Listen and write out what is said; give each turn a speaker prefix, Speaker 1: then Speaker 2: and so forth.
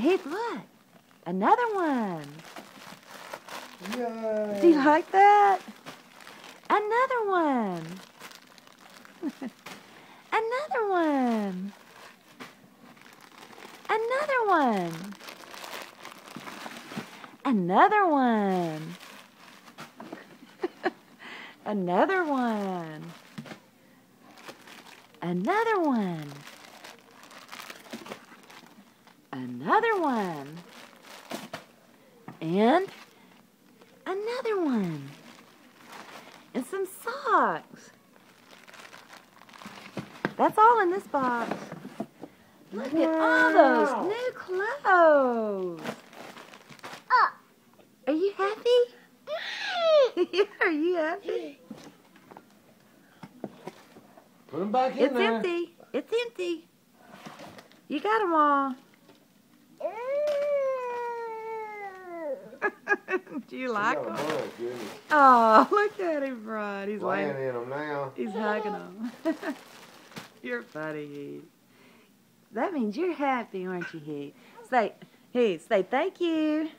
Speaker 1: Heath, look. Another one.
Speaker 2: Yay.
Speaker 1: Do you like that? Another one. Another one. Another one. Another one. Another one. Another one. Another one. And another one. And some socks. That's all in this box. Look at all those new clothes. Are you happy? Are you happy?
Speaker 2: Put them back in
Speaker 1: It's
Speaker 2: there.
Speaker 1: empty. It's empty. You got them all. Do you like them? Oh, look at him, Rod. He's
Speaker 2: laying
Speaker 1: laying
Speaker 2: in them now.
Speaker 1: He's hugging them. You're funny, Heath. That means you're happy, aren't you, Heath? Say thank you.